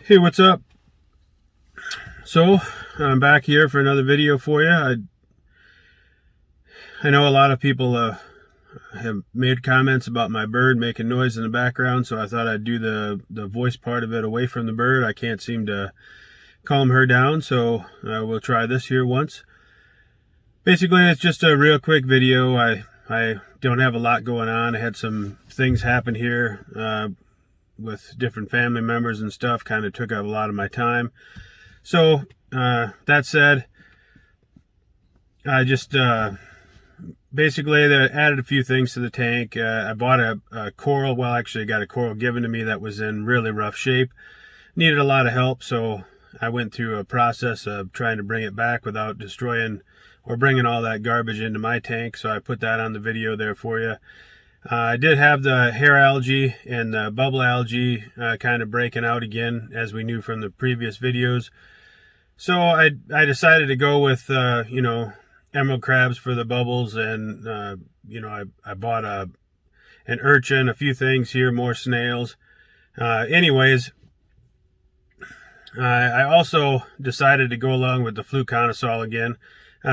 Hey, what's up? So I'm back here for another video for you. I know a lot of people have made comments about my bird making noise in the background, so I thought I'd do the voice part of it away from the bird. I can't seem to calm her down, so we'll try this here once. Basically, it's just a real quick video. I don't have a lot going on. I had some things happen here with different family members and stuff, kind of took up a lot of my time. So that said, I just basically added a few things to the tank. I bought a coral. Well, actually I got a coral given to me that was in really rough shape, needed a lot of help, so I went through a process of trying to bring it back without destroying or bringing all that garbage into my tank. So I put that on the video there for you. I did have the hair algae and the bubble algae kind of breaking out again, as we knew from the previous videos. So I decided to go with, emerald crabs for the bubbles, and, I bought an urchin, a few things here, more snails. Anyways, I also decided to go along with the fluconazole again.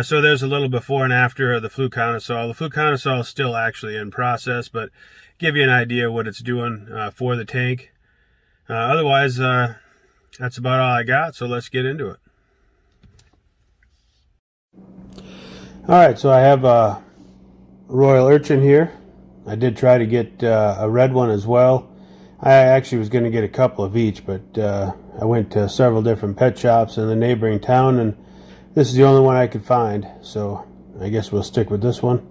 So there's a little before and after of the fluconazole. The fluconazole is still actually in process, but give you an idea what it's doing for the tank. Otherwise, that's about all I got, so let's get into it. Alright, so I have a royal urchin here. I did try to get a red one as well. I actually was going to get a couple of each, but I went to several different pet shops in the neighboring town, and this is the only one I could find, so I guess we'll stick with this one.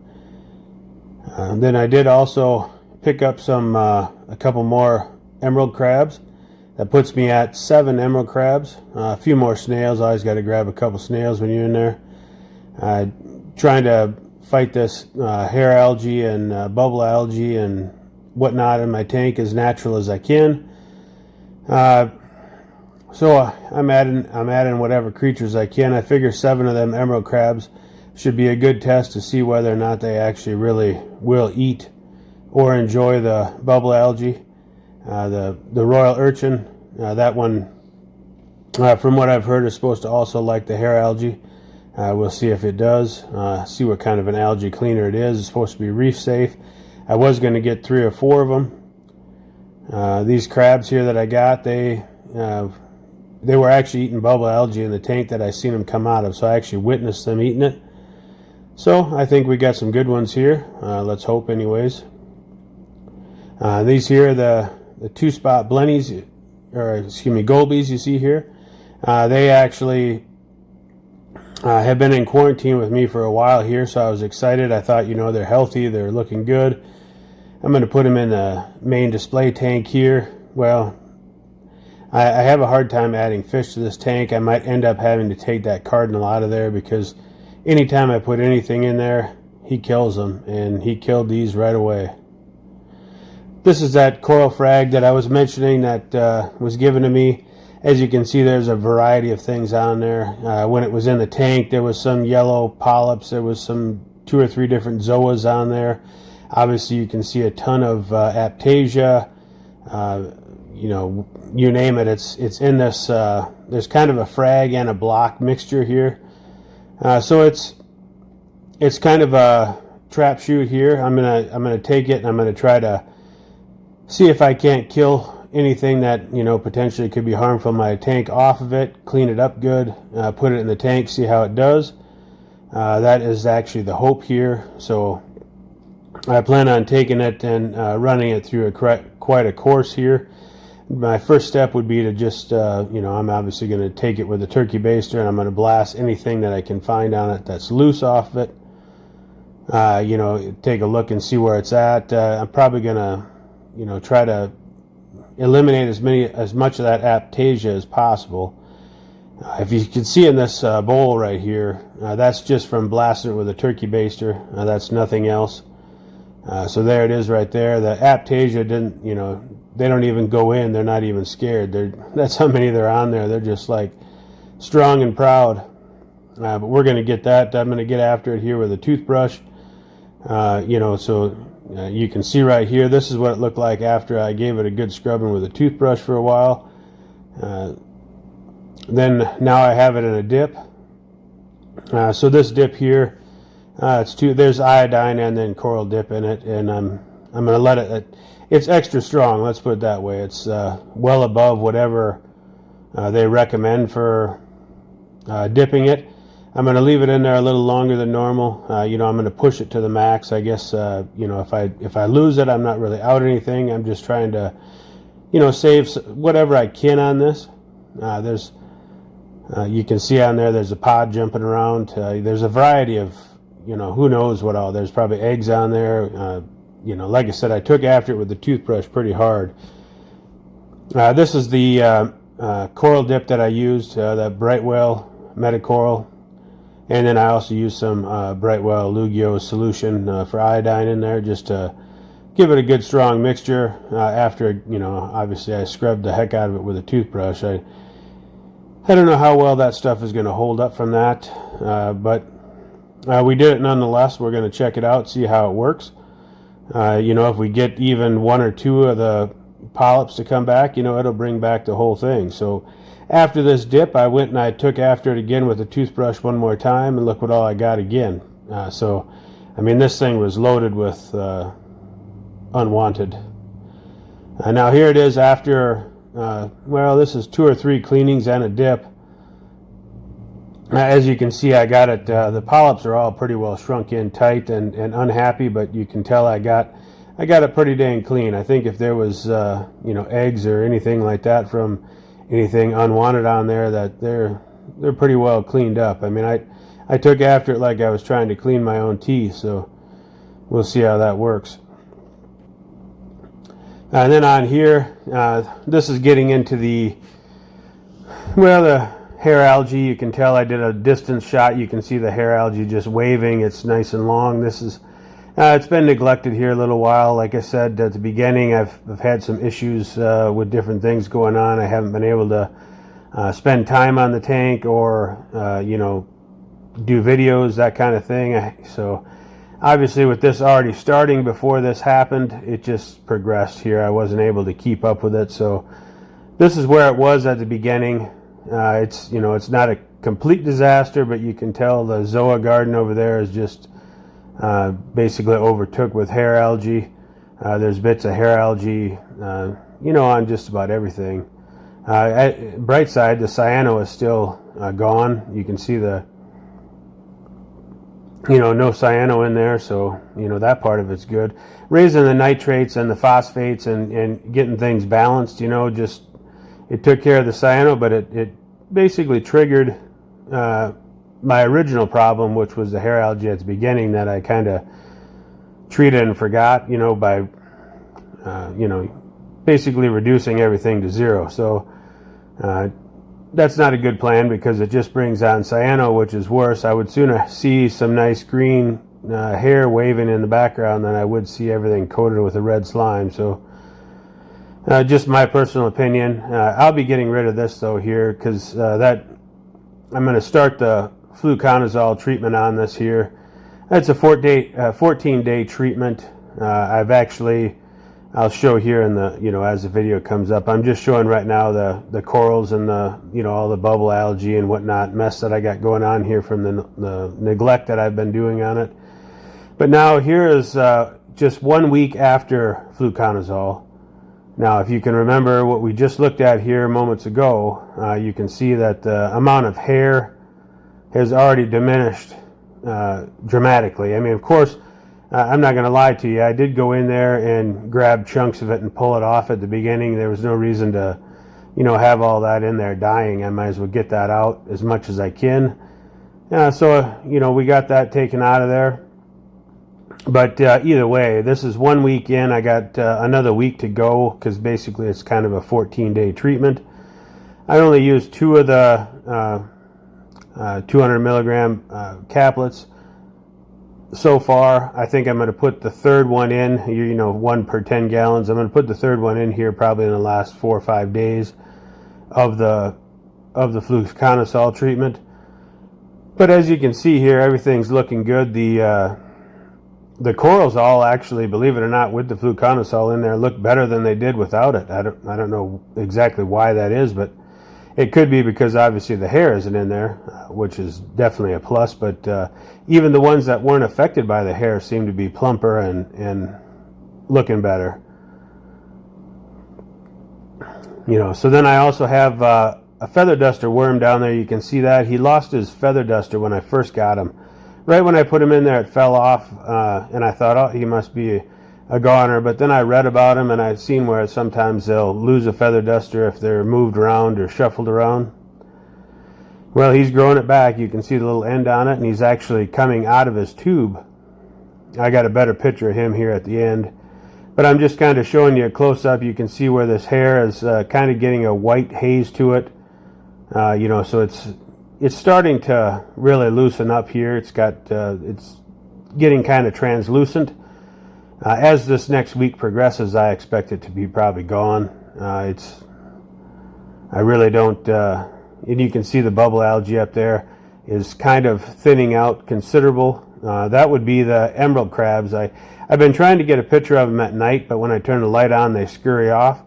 Then I did also pick up a couple more emerald crabs. That puts me at 7 emerald crabs. A few more snails. I always got to grab a couple snails when you're in there. Trying to fight this hair algae and bubble algae and whatnot in my tank as natural as I can. So I'm adding whatever creatures I can. I figure 7 of them emerald crabs should be a good test to see whether or not they actually really will eat or enjoy the bubble algae. The royal urchin, that one, from what I've heard, is supposed to also like the hair algae. We'll see if it does. See what kind of an algae cleaner it is. It's supposed to be reef safe. I was going to get 3 or 4 of them. These crabs here that I got, they were actually eating bubble algae in the tank that I seen them come out of, so I actually witnessed them eating it. So I think we got some good ones here. Let's hope anyways. These here are the 2-spot blennies, or excuse me, gobies you see here. They actually have been in quarantine with me for a while here, so I was excited. I thought, they're healthy, they're looking good. I'm going to put them in the main display tank here. Well, I have a hard time adding fish to this tank. I might end up having to take that cardinal out of there, because anytime I put anything in there, he kills them, and he killed these right away. This is that coral frag that I was mentioning that was given to me. As you can see, there's a variety of things on there. When it was in the tank, there was some yellow polyps. There was some 2 or 3 different zoas on there. Obviously, you can see a ton of aptasia. You name it, it's in this. There's kind of a frag and a block mixture here. So it's kind of a trap shoot here. I'm gonna take it and I'm gonna try to see if I can't kill anything that potentially could be harmful in my tank off of it, clean it up good, put it in the tank, see how it does. That is actually the hope here. So I plan on taking it and running it through quite a course here. My first step would be to just, I'm obviously going to take it with a turkey baster, and I'm going to blast anything that I can find on it that's loose off of it. Take a look and see where it's at. I'm probably going to, try to eliminate as much of that aptasia as possible. If you can see in this bowl right here, that's just from blasting it with a turkey baster. That's nothing else. So there it is right there. The aptasia didn't, they don't even go in. They're not even scared. That's how many they're on there. They're just like strong and proud. But we're going to get that. I'm going to get after it here with a toothbrush. So you can see right here, this is what it looked like after I gave it a good scrubbing with a toothbrush for a while. Then now I have it in a dip. So this dip here, there's iodine and then coral dip in it, and I'm going to let it. It's extra strong. Let's put it that way. It's well above whatever they recommend for dipping it. I'm going to leave it in there a little longer than normal. I'm going to push it to the max. I guess if I lose it, I'm not really out anything. I'm just trying to save whatever I can on this. You can see on there's a pod jumping around. There's a variety of who knows what all. There's probably eggs on there. Like I said, I took after it with the toothbrush pretty hard. This is the coral dip that I used, that Brightwell Metacoral. And then I also used some Brightwell Lugio solution for iodine in there, just to give it a good strong mixture. After, obviously I scrubbed the heck out of it with a toothbrush. I don't know how well that stuff is going to hold up from that, but we did it nonetheless. We're going to check it out, see how it works. If we get even one or two of the polyps to come back, it'll bring back the whole thing. So after this dip, I went and I took after it again with a toothbrush one more time, and look what all I got again. This thing was loaded with unwanted. Now here it is after, this is 2 or 3 cleanings and a dip. As you can see, I got it, the polyps are all pretty well shrunk in tight and unhappy, but you can tell I got it pretty dang clean. I think if there was, eggs or anything like that from anything unwanted on there, that they're pretty well cleaned up. I took after it like I was trying to clean my own teeth, so we'll see how that works. And then on here, this is getting into the hair algae. You can tell I did a distance shot. You can see the hair algae just waving. It's nice and long. This is it's been neglected here a little while. Like I said at the beginning, I've had some issues with different things going on. I haven't been able to spend time on the tank or do videos, that kind of thing. So obviously with this already starting before this happened, it just progressed here. I wasn't able to keep up with it. So this is where it was at the beginning. It's not a complete disaster, but you can tell the Zoa garden over there is just basically overtook with hair algae. There's bits of hair algae, on just about everything. Bright side, the cyano is still gone. You can see the, no cyano in there, so, that part of it's good. Raising the nitrates and the phosphates and getting things balanced, just, it took care of the cyano, but it basically triggered my original problem, which was the hair algae at the beginning that I kind of treated and forgot, by, basically reducing everything to zero. So that's not a good plan because it just brings on cyano, which is worse. I would sooner see some nice green hair waving in the background than I would see everything coated with a red slime. So just my personal opinion. I'll be getting rid of this though here because I'm going to start the Fluconazole treatment on this here. That's a 14-day treatment. I'll show here in the, as the video comes up. I'm just showing right now the corals and the, all the bubble algae and whatnot mess that I got going on here from the neglect that I've been doing on it. But now here is just 1 week after Fluconazole. Now, if you can remember what we just looked at here moments ago, you can see that the amount of hair has already diminished dramatically. Of course, I'm not going to lie to you. I did go in there and grab chunks of it and pull it off at the beginning. There was no reason to, have all that in there dying. I might as well get that out as much as I can. So, we got that taken out of there. But either way, this is 1 week in. I got another week to go because basically it's kind of a 14-day treatment. I only used 2 of the 200 milligram caplets so far. I think I'm going to put the third one in, 1 per 10 gallons. I'm going to put the third one in here probably in the last 4 or 5 days of the Fluconazole treatment. But as you can see here, everything's looking good. The corals all actually, believe it or not, with the Fluconazole in there look better than they did without it. I don't know exactly why that is, but It could be because obviously the hair isn't in there, which is definitely a plus, but even the ones that weren't affected by the hair seem to be plumper and looking better. You know, so then I also have a feather duster worm down there. You can see that. He lost his feather duster when I first got him. Right when I put him in there, it fell off, and I thought, oh, he must be a goner. But then I read about them, and I've seen where sometimes they'll lose a feather duster if they're moved around or shuffled around. Well, he's growing it back. You can see the little end on it, and he's actually coming out of his tube. I got a better picture of him here at the end. But I'm just kind of showing you a close-up. You can see where this hair is kind of getting a white haze to it. You know, so it's starting to really loosen up here. It's getting kind of translucent. As this next week progresses, I expect it to be probably gone. I really don't, and you can see the bubble algae up there is kind of thinning out considerable. That would be the emerald crabs. I've been trying to get a picture of them at night, but when I turn the light on, they scurry off.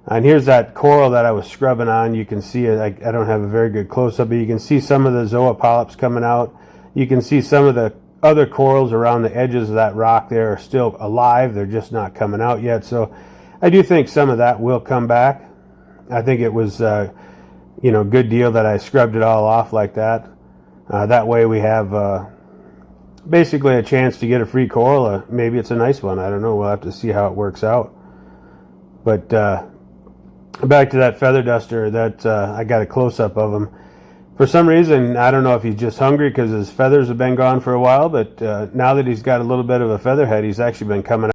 And here's that coral that I was scrubbing on. You can see it. I don't have a very good close-up, but you can see some of the zoa polyps coming out. You can see some of the other corals around the edges of that rock there are still alive. They're just not coming out yet. So I do think some of that will come back. I think it was, you know, good deal that I scrubbed it all off like that. That way we have basically a chance to get a free coral. Maybe it's a nice one. I don't know. We'll have to see how it works out. But back to that feather duster, that I got a close-up of him. For some reason, I don't know if he's just hungry because his feathers have been gone for a while, but now that he's got a little bit of a feather head, he's actually been coming out.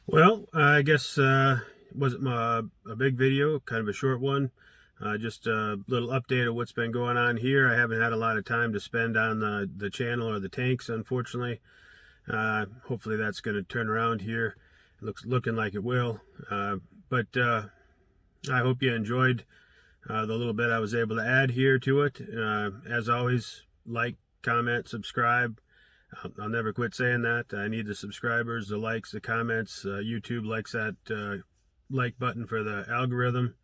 Well, I guess wasn't a big video, kind of a short one. Just a little update of what's been going on here. I haven't had a lot of time to spend on the channel or the tanks, unfortunately. Hopefully that's going to turn around here. It looking like it will. But I hope you enjoyed the little bit I was able to add here to it. As always, like, comment, subscribe. I'll never quit saying that. I need the subscribers, the likes, the comments. YouTube likes that like button for the algorithm.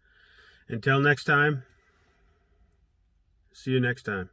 Until next time, see you next time.